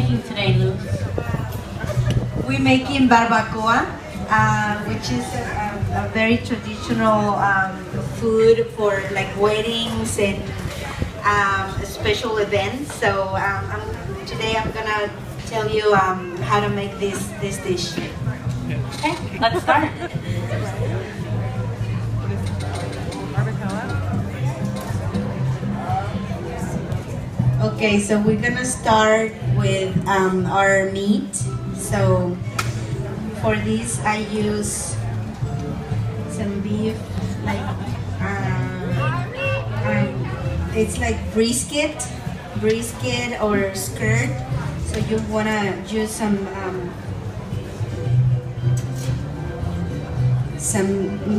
making today, Luz? We're making barbacoa, which is a very traditional food for like weddings and special events. So today I'm gonna tell you how to make this dish. Okay, let's start. Okay, so we're gonna start with our meat. So for this, I use some beef, like it's like brisket or skirt. So you wanna use some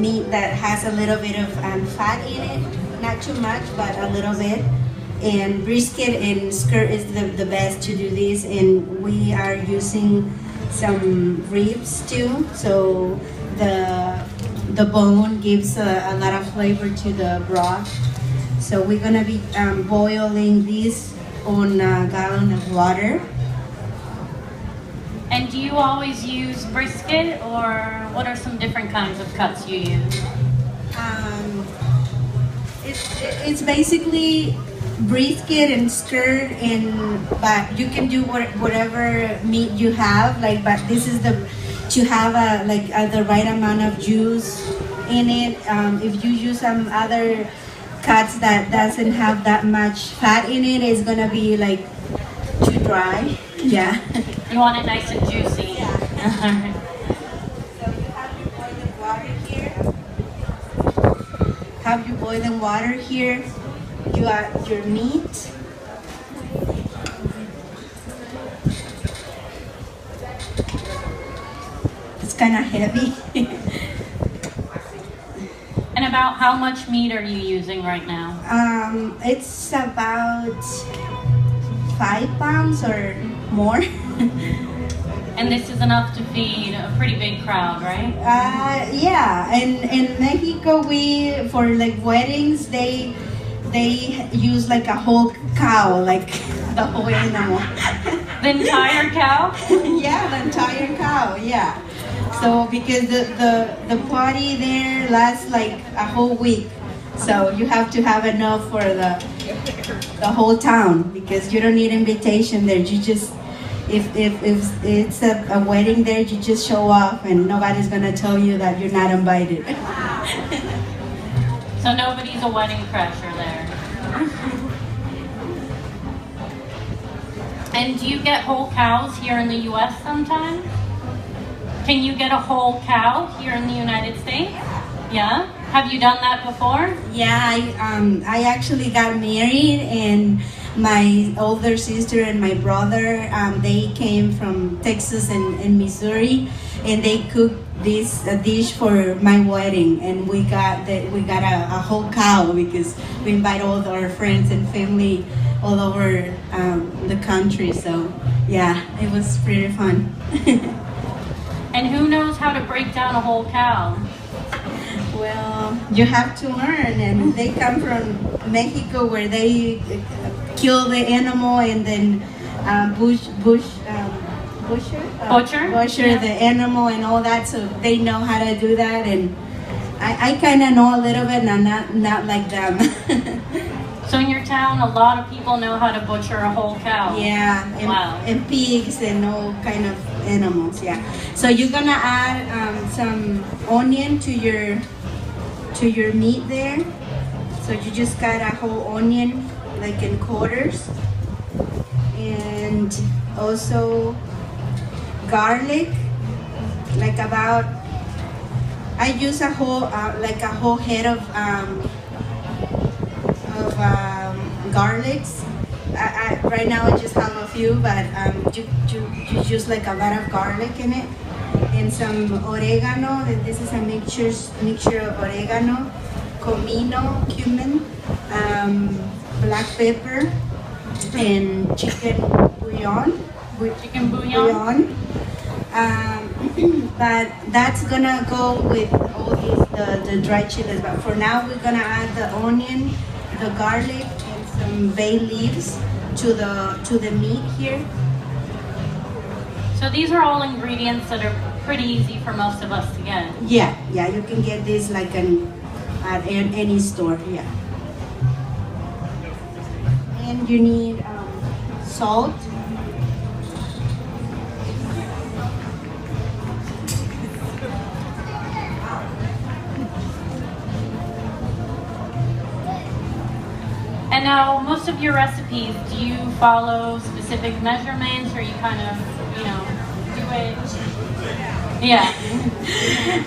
meat that has a little bit of fat in it, not too much, but a little bit. And brisket and skirt is the best to do this, and we are using some ribs too, so the bone gives a lot of flavor to the broth. So we're gonna be boiling this on a gallon of water. And do you always use brisket, or what are some different kinds of cuts you use? It's basically brisket and skirt, but you can do whatever meat you have. Like, but this is to have the right amount of juice in it. If you use some other cuts that doesn't have that much fat in it, it's gonna be like too dry. Yeah. You want it nice and juicy. Yeah. So you have your boiling water here. Have your boiling water here. You add your meat. It's kind of heavy. And about how much meat are you using right now? It's about 5 pounds or more. And this is enough to feed a pretty big crowd, right? Yeah, and in Mexico, for like weddings, they use like a whole cow, like the whole animal. The entire cow? Yeah, the entire cow, yeah. So because the party there lasts like a whole week, so you have to have enough for the whole town, because you don't need invitation there. You just, if it's a wedding there, you just show up and nobody's gonna tell you that you're not invited. So nobody's a wedding crasher there. And do you get whole cows here in the U.S. sometimes? Can you get a whole cow here in the United States? Yeah? Have you done that before? Yeah, I actually got married, and my older sister and my brother, they came from Texas and Missouri, and they cooked a dish for my wedding, and we got a whole cow, because we invite all our friends and family all over the country. So yeah, it was pretty fun. And who knows how to break down a whole cow? Well, you have to learn, and they come from Mexico, where they kill the animal and then butcher Yeah. the animal and all that, so they know how to do that, and I kind of know a little bit, and I'm not like them. So in your town, a lot of people know how to butcher a whole cow. Yeah, Wow. and pigs and all kind of animals. Yeah. So you're gonna add some onion to your meat there. So you just cut a whole onion like in quarters, and also garlic, like about, I use a whole head of garlics. Right now I just have a few, but you use like a lot of garlic in it, and some oregano. This is a mixture of oregano, comino, cumin, black pepper, and chicken bouillon. Chicken bouillon. But that's gonna go with all the dried chilies. But for now, we're gonna add the onion, the garlic, and some bay leaves to the meat here. So these are all ingredients that are pretty easy for most of us to get. Yeah, you can get this like at any store, yeah. And you need salt. And now, most of your recipes, do you follow specific measurements, or you kind of, do it? Yeah.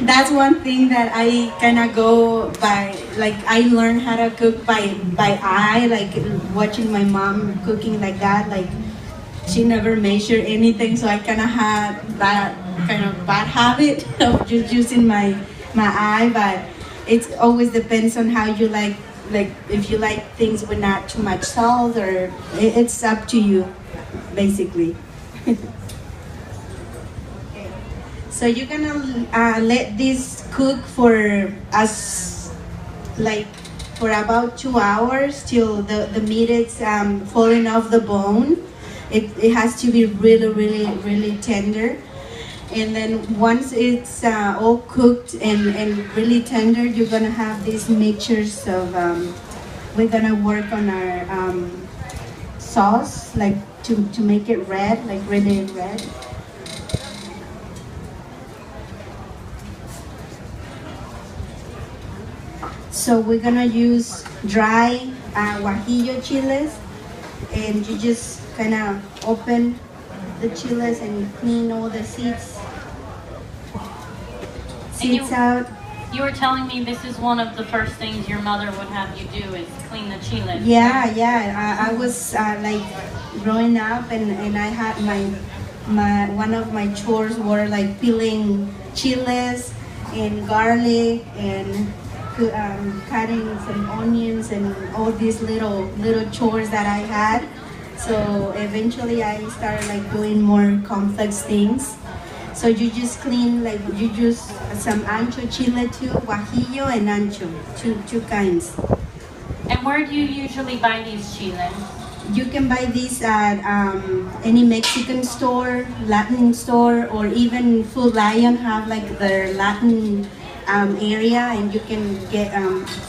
That's one thing that I kind of go by, like I learned how to cook by eye, like watching my mom cooking like that. Like she never measured anything, so I kind of had that kind of bad habit of just using my eye. But it always depends on how you like if you like things with not too much salt, or it's up to you, basically. So you're gonna let this cook for us, like for about 2 hours till the meat is falling off the bone. It has to be really tender. And then once it's all cooked and really tender, you're gonna have these mixtures of, we're gonna work on our sauce, like to make it red, like really red. So we're gonna use dry guajillo chiles, and you just kind of open the chiles and you clean all the seeds out. You were telling me this is one of the first things your mother would have you do is clean the chiles. Yeah. I was like growing up, and I had my one of my chores were like peeling chiles and garlic and cutting some onions and all these little chores that I had. So eventually I started like doing more complex things. So you just clean, like you use some ancho chile too, guajillo and ancho, two kinds. And where do you usually buy these chiles? You can buy these at any Mexican store, Latin store, or even Food Lion have like their Latin area, and you can get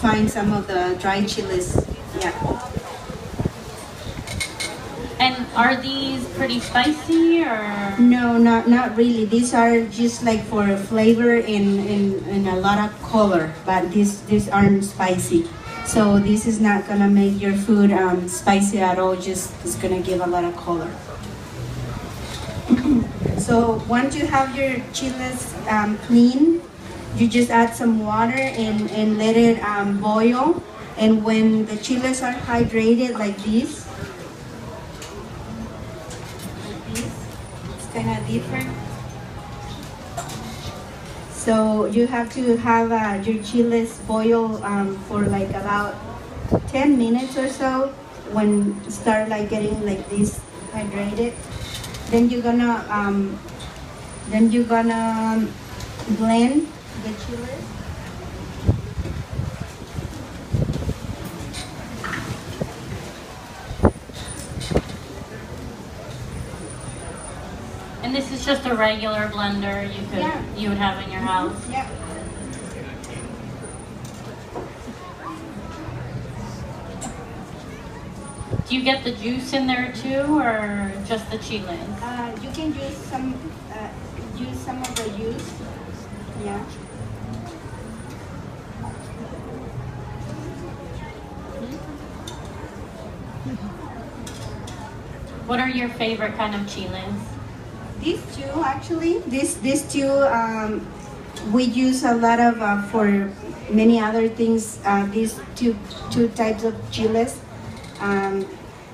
find some of the dry chiles. Yeah. And are these pretty spicy, or? No, not really. These are just like for flavor and a lot of color, but these aren't spicy. So this is not gonna make your food spicy at all. Just it's gonna give a lot of color. So once you have your chiles clean, you just add some water and let it boil. And when the chiles are hydrated like this, it's kind of different. So you have to have your chiles boil for like about 10 minutes or so. When start like getting like this hydrated, then you're gonna blend the chiles. And this is just a regular blender you would have in your house. Yeah. Do you get the juice in there too, or just the chiles? You can use some of the juice. Yeah. What are your favorite kind of chiles? These two actually. These two we use a lot of for many other things. These two types of chiles.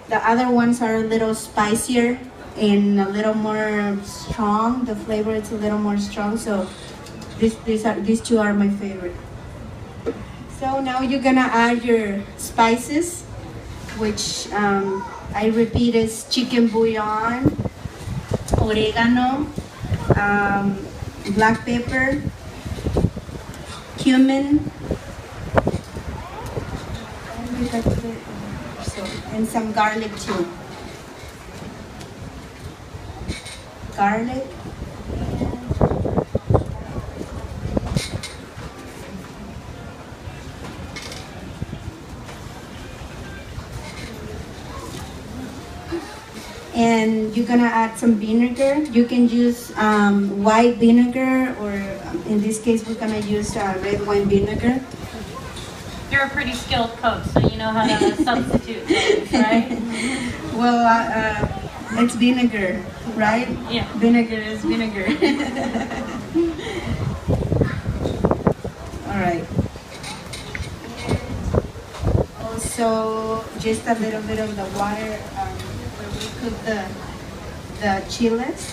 The other ones are a little spicier and a little more strong. The flavor is a little more strong. So these two are my favorite. So now you're gonna add your spices, which I repeat is chicken bouillon, oregano, black pepper, cumin, and some garlic too. garlic. And you're gonna add some vinegar. You can use white vinegar, or in this case, we're gonna use red wine vinegar. You're a pretty skilled cook, so you know how to substitute things, right? Well, it's vinegar, right? Yeah. Vinegar is vinegar. All right. Also, just a little bit of the water where we cook the chiles.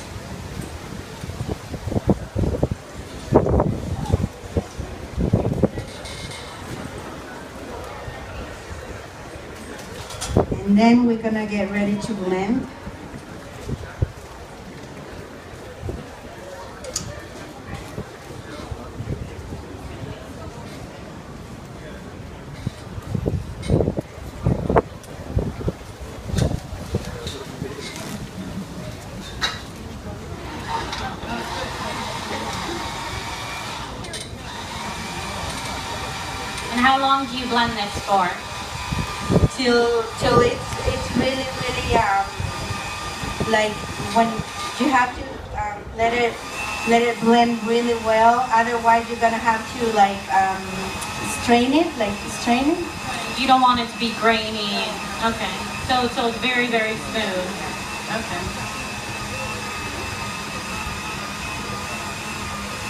And then we're gonna get ready to blend. And how long do you blend this for? Till it's really like when you have to let it blend really well. Otherwise, you're gonna have to like strain it. You don't want it to be grainy. Okay. So it's very, very smooth. Okay.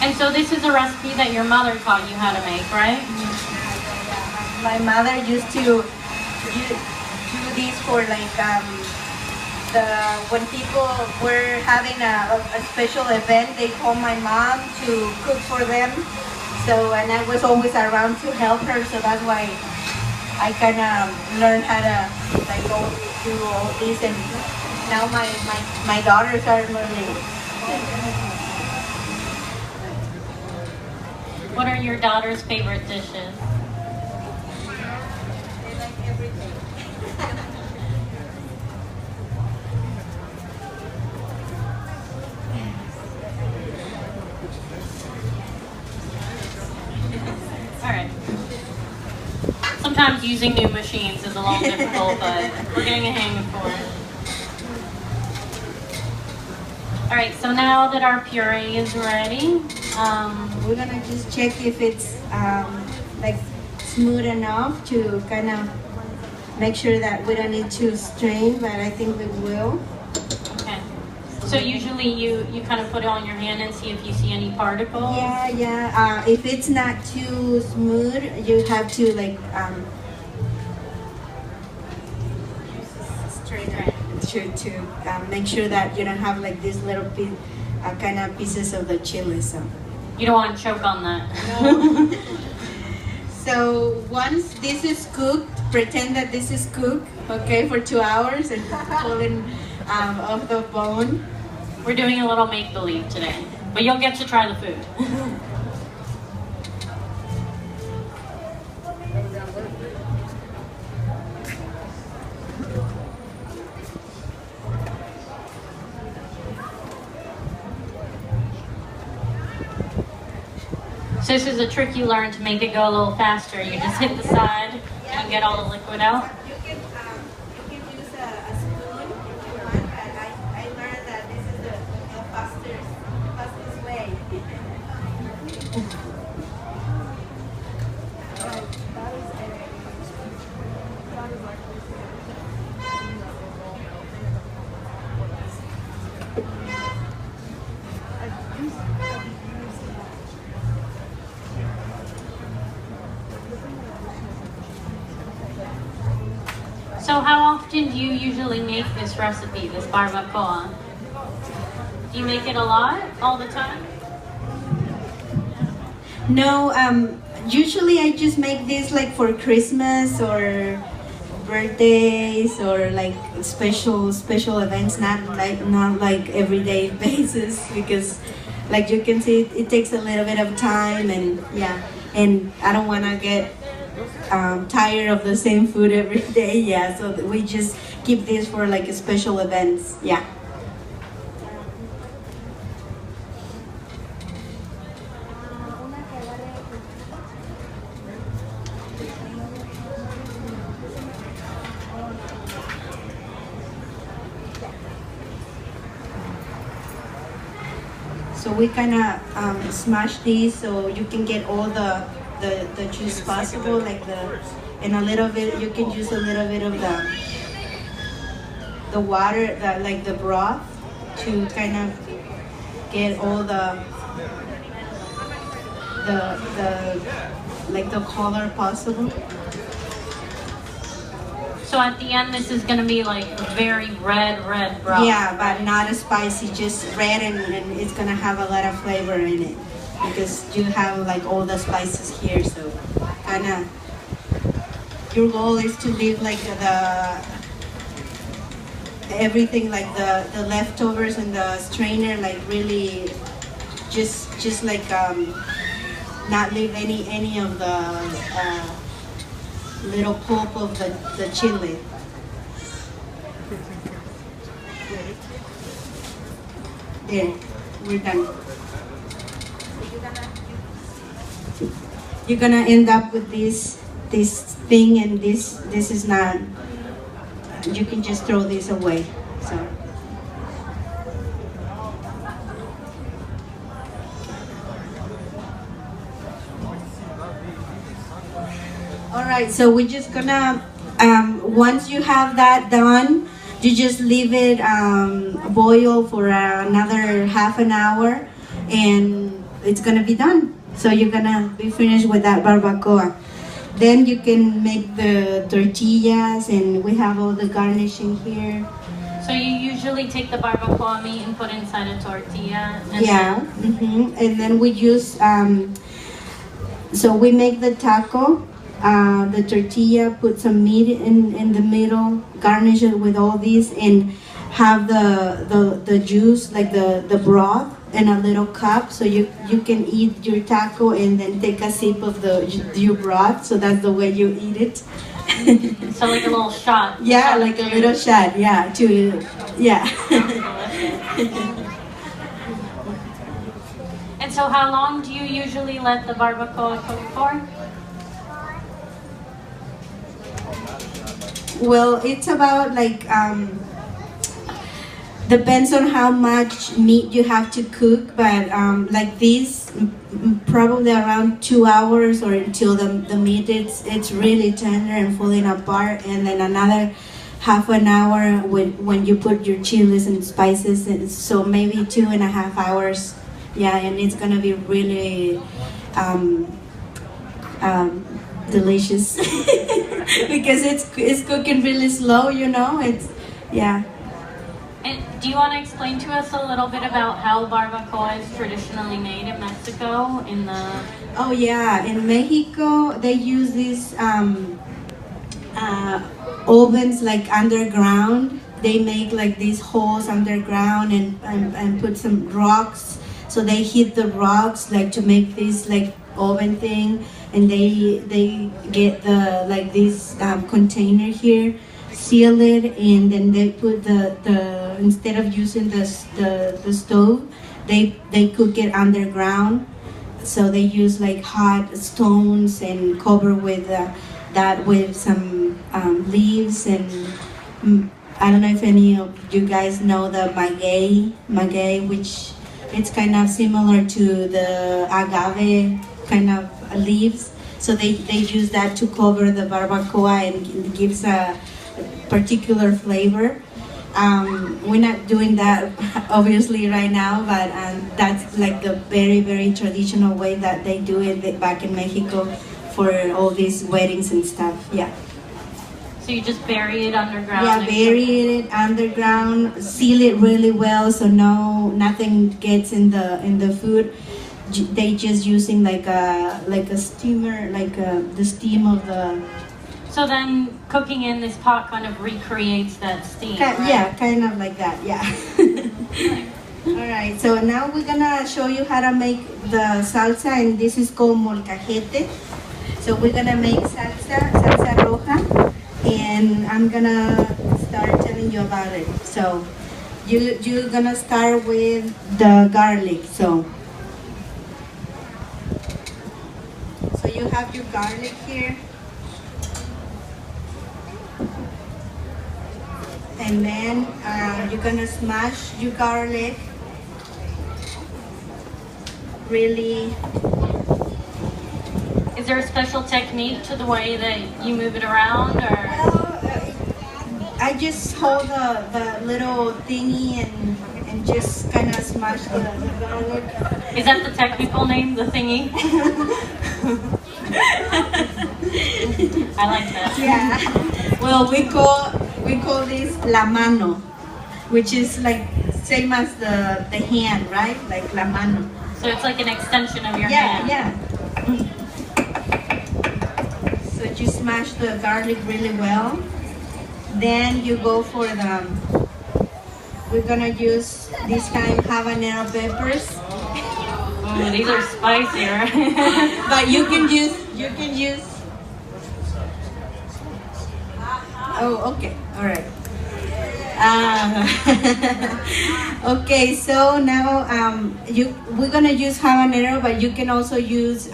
And so this is a recipe that your mother taught you how to make, right? My mother used to do these for like when people were having a special event, they called my mom to cook for them. So, and I was always around to help her, so that's why I kind of learned how to like go through all this, and now my daughters are learning. What are your daughter's favorite dishes? They like everything. All right. Sometimes using new machines is a little difficult, but we're getting a hang of it. All right, so now that our puree is ready, we're gonna just check if it's like smooth enough to kind of make sure that we don't need to strain, but I think we will. okay. So usually you kind of put it on your hand and see if you see any particles? Yeah. If it's not too smooth, you have to like strain it to make sure that you don't have like this little piece, kind of pieces of the chili. So. You don't want to choke on that. No. So once this is cooked, pretend that this is cooked, okay, for 2 hours, and pull it off the bone. We're doing a little make-believe today, but you'll get to try the food. So this is a trick you learned to make it go a little faster. You just hit the side and get all the liquid out. You can use a spoon if you want, but I learned that this is the fastest way. So how often do you usually make this recipe, this barbacoa? Do you make it a lot, all the time? No, usually I just make this like for Christmas or birthdays or like special events, not like everyday basis, because like you can see it takes a little bit of time, and yeah, and I don't want to get tired of the same food every day. Yeah, so we just keep this for like special events. Yeah. So we kind of smash these so you can get all the juice possible, like and a little bit, you can use a little bit of the water, like the broth, to kind of get all the like the color possible. So at the end, this is gonna be like very red broth. Yeah, but not spicy, just red, and it's gonna have a lot of flavor in it because you have like all the spices here. So kind of your goal is to leave like everything, like the leftovers and the strainer, like really just like not leave any of the little pulp of the chili. There, we're done. You're gonna end up with this thing, and this is not. You can just throw this away. So. All right, so we're just gonna, once you have that done, you just leave it boil for another half an hour, and it's gonna be done. So you're gonna be finished with that barbacoa. Then you can make the tortillas, and we have all the garnishing here. So you usually take the barbacoa meat and put inside a tortilla? Yeah, and then we use, so we make the taco, the tortilla, put some meat in the middle, garnish it with all these, and have the juice, like the broth, in a little cup, so you can eat your taco and then take a sip of your broth. So that's the way you eat it. So like a little shot. Yeah, like a little shot. Yeah, yeah. And so how long do you usually let the barbacoa cook for? Well, it's about like depends on how much meat you have to cook, but like this, probably around 2 hours, or until the meat it's really tender and falling apart, and then another half an hour when you put your chilies and spices, and so maybe 2.5 hours. Yeah, and it's gonna be really delicious because it's cooking really slow, it's yeah. And do you want to explain to us a little bit about how barbacoa is traditionally made in Mexico? Oh yeah, in Mexico they use these ovens like underground. They make like these holes underground and put some rocks. So they hit the rocks like to make this like oven thing, and they get the like this container here, seal it, and then they put the instead of using the stove, they cook it underground. So they use like hot stones and cover with that with some leaves, and I don't know if any of you guys know the maguey, which it's kind of similar to the agave kind of leaves. So they use that to cover the barbacoa, and it gives a particular flavor. We're not doing that obviously right now, but that's like the very, very traditional way that they do it back in Mexico for all these weddings and stuff. Yeah. So you just bury it underground? Yeah, bury it underground, seal it really well so nothing gets in the food. They just using like a steamer, like the steam of the. So then cooking in this pot kind of recreates that steam, right? Yeah, kind of like that, yeah. All right, so now we're gonna show you how to make the salsa, and this is called molcajete. So we're gonna make salsa roja, and I'm gonna start telling you about it. So you're gonna start with the garlic. So you have your garlic here. And then you're gonna smash your garlic. really. Is there a special technique to the way that you move it around, or? I just hold the little thingy and just kind of smash the garlic. Is that the technical name, the thingy? I like that. Yeah. Well, we call this la mano, which is like same as the hand, right? Like la mano. So it's like an extension of your Yeah, hand. yeah. So you smash the garlic really well. Then you go for the. We're gonna use this kind of habanero peppers. Oh, these are spicier. But you can use. Oh, okay, all right. Okay, so now we're gonna use habanero, but you can also use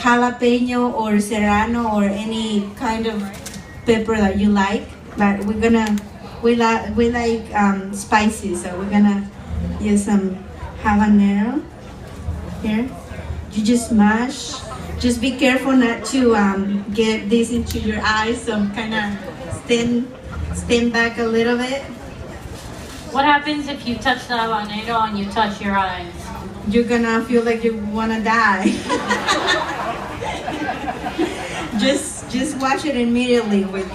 jalapeno or serrano or any kind of pepper that you like. But we like spicy, so we're gonna use some habanero here. You just mash. Just be careful not to get this into your eyes, so kind of stand back a little bit. What happens if you touch the habanero and you touch your eyes? You're gonna feel like you wanna die. just wash it immediately with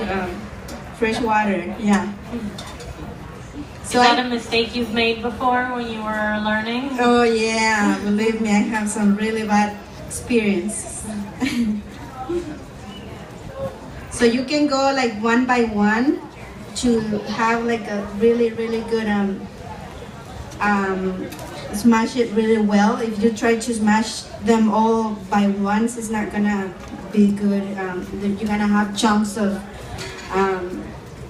fresh water. Yeah. So is that a mistake you've made before when you were learning? Oh yeah, believe me, I have some really bad experience. So you can go like one by one to have like a really good smash it really well. If you try to smash them all by once, it's not gonna be good. You're gonna have chunks of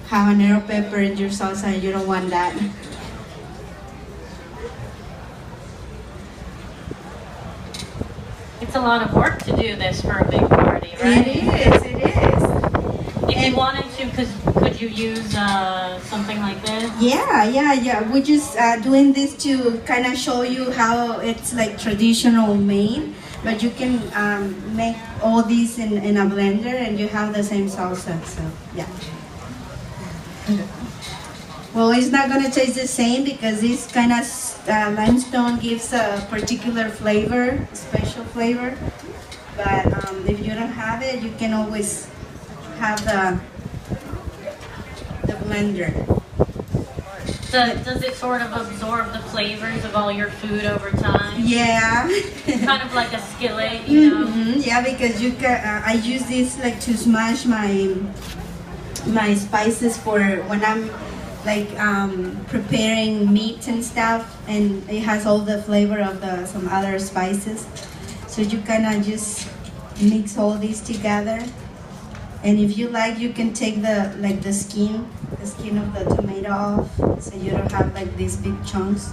habanero pepper in your salsa, and you don't want that. It's a lot of work to do this for a big party, right? It is. If you wanted to, could you use something like this? Yeah. We're just doing this to kind of show you how it's like traditional made, but you can make all these in a blender and you have the same salsa. So yeah. Well, it's not gonna taste the same because this kind of limestone gives a particular flavor, special flavor. But if you don't have it, you can always have the blender. Does it sort of absorb the flavors of all your food over time? Yeah. Kind of like a skillet, you know? Yeah, because you can. I use this like to smash my spices for when I'm like preparing meat and stuff, and it has all the flavor of some other spices. So you kind of just mix all these together. And if you like, you can take the skin of the tomato off, so you don't have like these big chunks.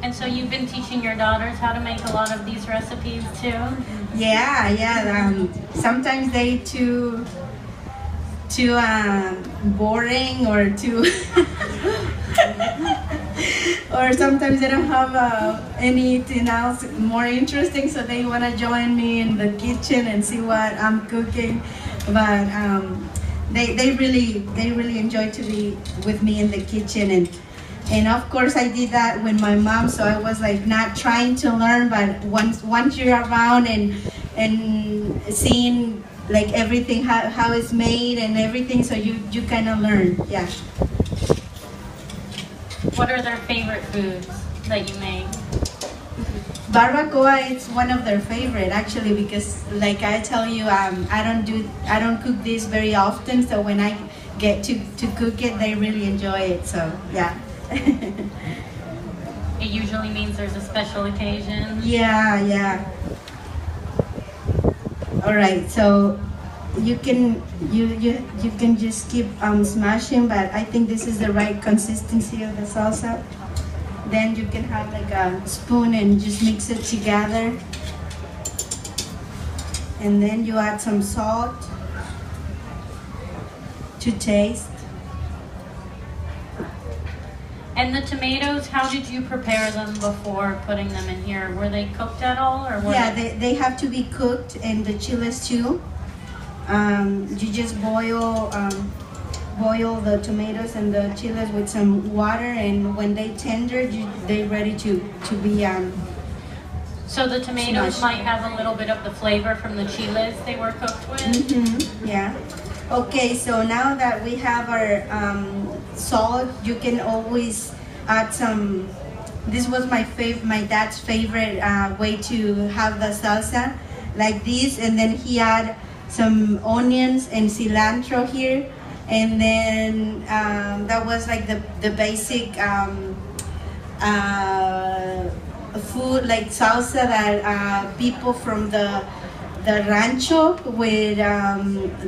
And so you've been teaching your daughters how to make a lot of these recipes too? Yeah. Sometimes they too boring or too or sometimes they don't have anything else more interesting, so they want to join me in the kitchen and see what I'm cooking. But they really enjoy to be with me in the kitchen, and of course I did that with my mom, so I was like not trying to learn, but once you're around and seeing like everything how it's made and everything, so you kind of learn. Yeah. What are their favorite foods that you make? Barbacoa is one of their favorite actually, because like I tell you, I don't cook this very often, so when I get to cook it, they really enjoy it. So yeah. It usually means there's a special occasion. Yeah. All right, so you can just keep smashing, but I think this is the right consistency of the salsa. Then you can have like a spoon and just mix it together. And then you add some salt to taste. And the tomatoes, how did you prepare them before putting them in here? Were they cooked at all, or were Yeah, they have to be cooked, and the chiles too. You just boil the tomatoes and the chiles with some water, and when they tender, they're ready to be So the tomatoes smashed. might have a little bit of the flavor from the chiles they were cooked with. Yeah. Okay, so now that we have our salt, you can always add some. This was my dad's favorite way to have the salsa, like this, and then he had some onions and cilantro here, and then that was like the basic food, like salsa that people from the rancho with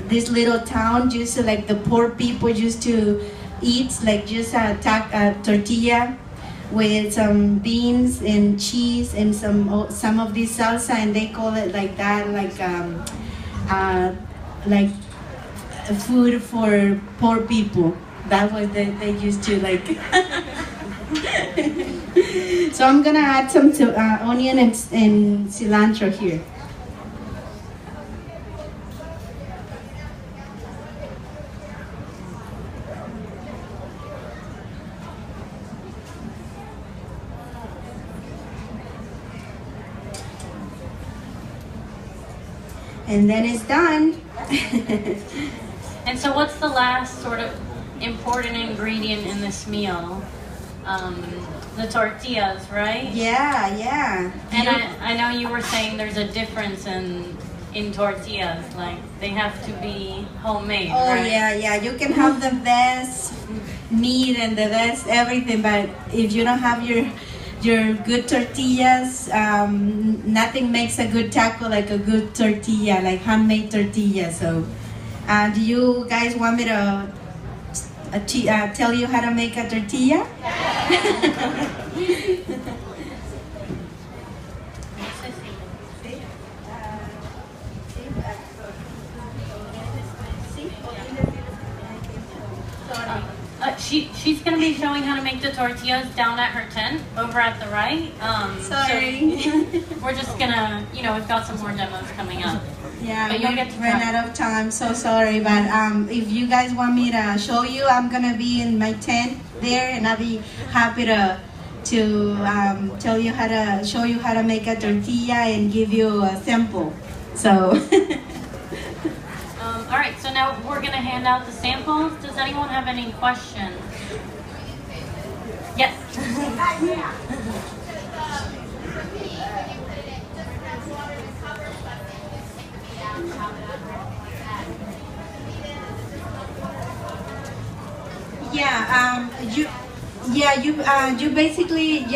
this little town used to, like the poor people used to eat, like just a tortilla with some beans and cheese and some of this salsa, and they call it like that, like food for poor people. That was they used to like. So I'm gonna add some onion and cilantro here. And then it's done. And so what's the last sort of important ingredient in this meal? The tortillas, right? Yeah. And I know you were saying there's a difference in tortillas, like they have to be homemade, Oh, right? yeah. You can have the best meat and the best everything, but if you don't have your good tortillas, nothing makes a good taco like a good tortilla, like handmade tortilla. So, do you guys want me to tell you how to make a tortilla? She's going to be showing how to make the tortillas down at her tent over at the right. Sorry. So we're just going to, we've got some more demos coming up. Yeah, But you'll get to ran try. out of time, so sorry. But if you guys want me to show you, I'm gonna be in my tent there, and I'll be happy to tell you how to show you how to make a tortilla and give you a sample. So. All right, so now we're going to hand out the samples. Does anyone have any questions? Yes. You basically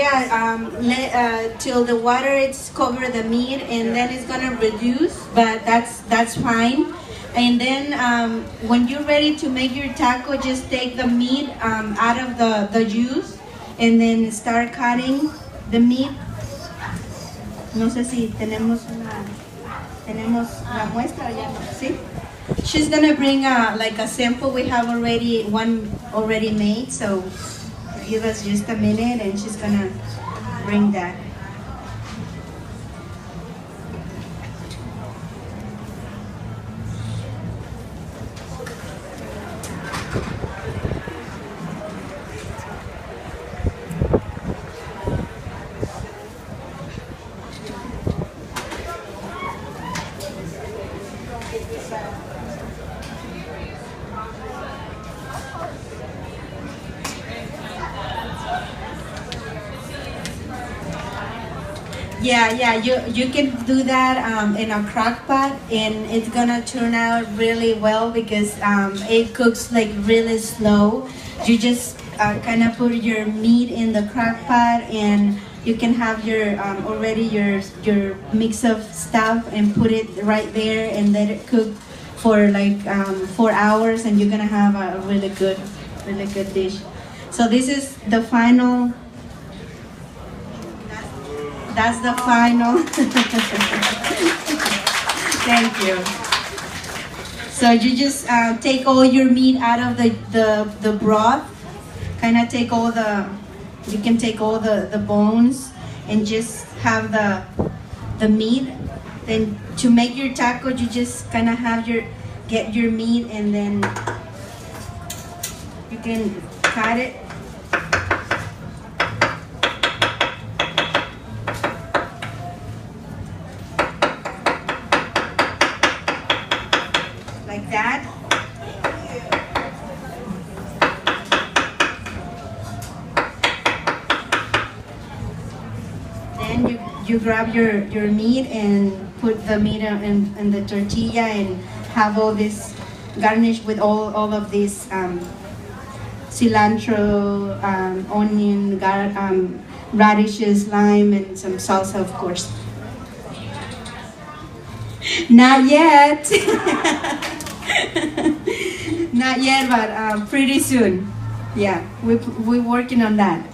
let till the water it's cover the meat, and then it's gonna reduce, but that's fine. And then when you're ready to make your taco, just take the meat out of the juice, and then start cutting the meat. No sé si tenemos la muestra ya, ¿sí? She's gonna bring like a sample. We have one already made, so give us just a minute, and she's gonna bring that. Yeah, you can do that in a crock pot, and it's gonna turn out really well because it cooks like really slow. You just kind of put your meat in the crock pot, and you can have your already your mix of stuff and put it right there and let it cook for like 4 hours, and you're gonna have a really good dish. So this is the final. That's the final. Thank you. So you just take all your meat out of the broth, kind of take all you can take all the bones and just have the meat. Then to make your taco, you just kind of get your meat and then you can cut it. Like that. Then you grab your meat and put the meat in the tortilla and have all this garnished with all of this cilantro, onion, radishes, lime, and some salsa, of course. Not yet. Not yet, but pretty soon. Yeah, we're working on that.